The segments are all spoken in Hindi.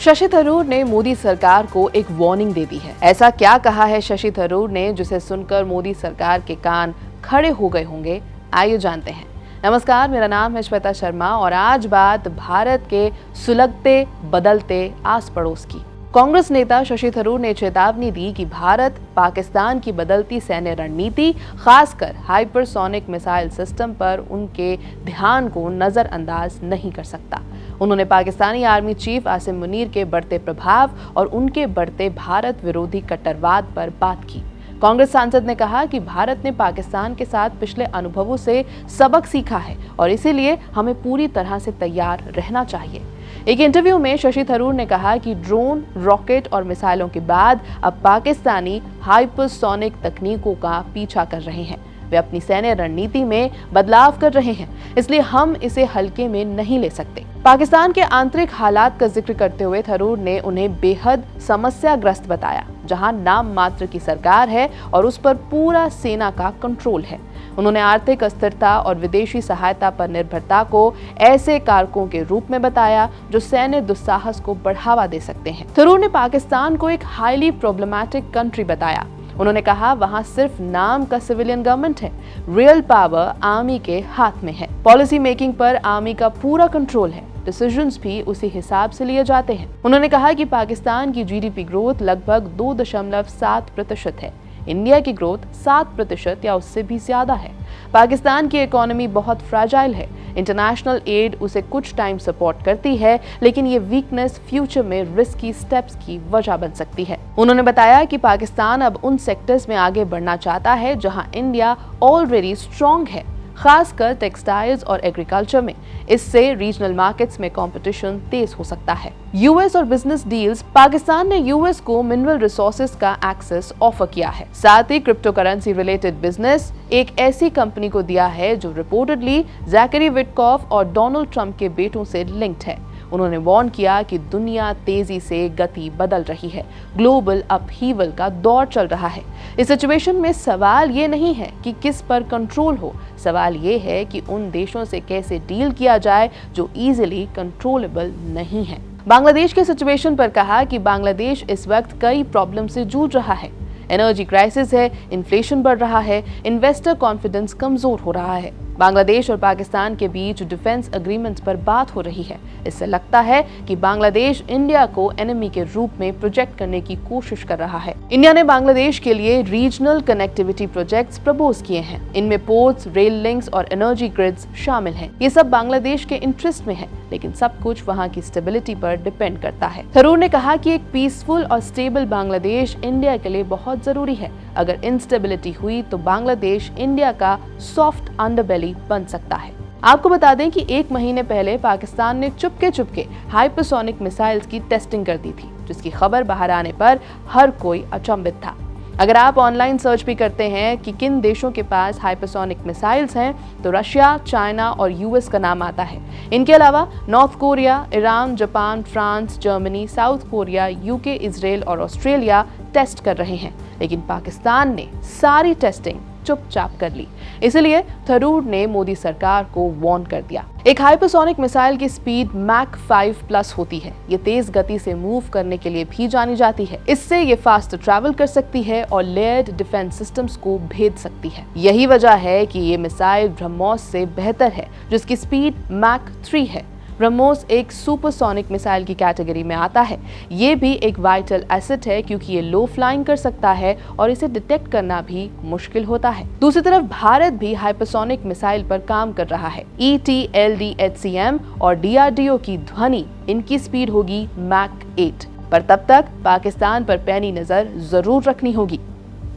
शशि थरूर ने मोदी सरकार को एक वार्निंग दे दी है। ऐसा क्या कहा है शशि थरूर ने जिसे सुनकर मोदी सरकार के कान खड़े हो गए होंगे? आइए जानते हैं। नमस्कार, मेरा नाम है श्वेता शर्मा और आज बात भारत के सुलगते बदलते आस पड़ोस की। कांग्रेस नेता शशि थरूर ने चेतावनी दी कि भारत पाकिस्तान की बदलती सैन्य रणनीति, खासकर हाइपरसोनिक मिसाइल सिस्टम पर उनके ध्यान को नजरअंदाज नहीं कर सकता। उन्होंने पाकिस्तानी आर्मी चीफ आसिम मुनीर के बढ़ते प्रभाव और उनके बढ़ते भारत विरोधी कट्टरवाद पर बात की। कांग्रेस सांसद ने कहा कि भारत ने पाकिस्तान के साथ पिछले अनुभवों से सबक सीखा है और इसीलिए हमें पूरी तरह से तैयार रहना चाहिए। एक इंटरव्यू में शशि थरूर ने कहा कि ड्रोन, रॉकेट और मिसाइलों के बाद अब पाकिस्तानी हाइपरसोनिक तकनीकों का पीछा कर रहे हैं। वे अपनी सैन्य रणनीति में बदलाव कर रहे हैं, इसलिए हम इसे हल्के में नहीं ले सकते। पाकिस्तान के आंतरिक हालात का जिक्र करते हुए थरूर ने उन्हें बेहद समस्याग्रस्त बताया, जहां नाम मात्र की सरकार है और उस पर पूरा सेना का कंट्रोल है। उन्होंने आर्थिक अस्थिरता और विदेशी सहायता पर निर्भरता को ऐसे कारकों के रूप में बताया जो सैन्य दुस्साहस को बढ़ावा दे सकते हैं। थरूर ने पाकिस्तान को एक हाईली प्रॉब्लमैटिक कंट्री बताया। उन्होंने कहा वहां सिर्फ नाम का सिविलियन गवर्नमेंट है, रियल पावर आर्मी के हाथ में है। पॉलिसी मेकिंग पर आर्मी का पूरा कंट्रोल है, डिसीजंस भी उसी हिसाब से लिए जाते हैं। उन्होंने कहा कि पाकिस्तान की जीडीपी ग्रोथ लगभग 2.7% है। इंडिया की ग्रोथ 7% या उससे भी ज्यादा है। पाकिस्तान की इकोनॉमी बहुत फ्रैजाइल है। इंटरनेशनल एड उसे कुछ टाइम सपोर्ट करती है, लेकिन ये वीकनेस फ्यूचर में रिस्की स्टेप्स की वजह बन सकती है। उन्होंने बताया कि पाकिस्तान अब उन सेक्टर्स में आगे बढ़ना चाहता है जहां इंडिया ऑलरेडी स्ट्रांग है, खासकर टेक्सटाइल्स और एग्रीकल्चर में। इससे रीजनल मार्केट्स में कंपटीशन तेज हो सकता है। यूएस और बिजनेस डील्स। पाकिस्तान ने यूएस को मिनरल रिसोर्सेज का एक्सेस ऑफर किया है, साथ ही क्रिप्टो करेंसी रिलेटेड बिजनेस एक ऐसी कंपनी को दिया है जो रिपोर्टेडली जैकरी विटकॉफ और डोनाल्ड ट्रंप के बेटों से लिंक्ड है। उन्होंने वार्न किया कि दुनिया तेजी से गति बदल रही है, ग्लोबल अपहीवल का दौर चल रहा है। इस सिचुएशन में सवाल ये नहीं है कि किस पर कंट्रोल हो, सवाल ये है कि उन देशों से कैसे डील किया जाए जो इजीली कंट्रोलेबल नहीं है। बांग्लादेश के सिचुएशन पर कहा कि बांग्लादेश इस वक्त कई प्रॉब्लम से जूझ रहा है। एनर्जी क्राइसिस है, इन्फ्लेशन बढ़ रहा है, इन्वेस्टर कॉन्फिडेंस कमजोर हो रहा है। बांग्लादेश और पाकिस्तान के बीच डिफेंस एग्रीमेंट पर बात हो रही है। इससे लगता है कि बांग्लादेश इंडिया को एनिमी के रूप में प्रोजेक्ट करने की कोशिश कर रहा है। इंडिया ने बांग्लादेश के लिए रीजनल कनेक्टिविटी प्रोजेक्ट्स प्रपोज किए हैं। इनमें पोर्ट्स, रेल लिंक्स और एनर्जी ग्रिड्स शामिल हैं। ये सब बांग्लादेश के इंटरेस्ट में है, लेकिन सब कुछ वहाँ की स्टेबिलिटी पर डिपेंड करता है। थरूर ने कहा कि एक पीसफुल और स्टेबल बांग्लादेश इंडिया के लिए बहुत जरूरी है। अगर इंस्टेबिलिटी हुई तो बांग्लादेश इंडिया का सॉफ्ट अंडरबेली बन सकता है। आपको बता दें कि 1 महीने पहले पाकिस्तान ने चुपके हाइपरसोनिक मिसाइल्स की टेस्टिंग कर दी थी, जिसकी खबर बाहर आने पर हर कोई अचंभित था। अगर आप ऑनलाइन सर्च भी करते हैं कि किन देशों के पास हाइपरसोनिक मिसाइल्स हैं, तो रशिया, चाइना और यूएस का नाम आता है। इनके अलावा north Korea, Iran, Japan, France, Germany, south Korea, UK, Israel और ऑस्ट्रेलिया टेस्ट कर रहे हैं, लेकिन पाकिस्तान ने सारी टेस्टिंग चुपचाप कर ली। इसलिए थरूर ने मोदी सरकार को वार्न कर दिया। एक हाइपरसोनिक मिसाइल की स्पीड मैक 5+ होती है। ये तेज गति से मूव करने के लिए भी जानी जाती है। इससे ये फास्ट ट्रैवल कर सकती है और लेयर्ड डिफेंस सिस्टम्स को भेद सकती है। यही वजह है कि ये मिसाइल ब्रह्मोस से बेहतर है, जिसकी स्पीड मैक 3 है। ब्रह्मोस एक सुपरसोनिक मिसाइल की कैटेगरी में आता है। ये भी एक वाइटल एसेट है क्योंकि ये लो फ्लाइंग कर सकता है और इसे डिटेक्ट करना भी मुश्किल होता है। दूसरी तरफ भारत भी हाइपरसोनिक मिसाइल पर काम कर रहा है। ETLDHCM और DRDO की ध्वनि, इनकी स्पीड होगी मैक 8, पर तब तक पाकिस्तान पर पैनी नजर जरूर रखनी होगी।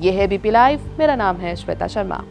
यह है BP लाइव, मेरा नाम है श्वेता शर्मा।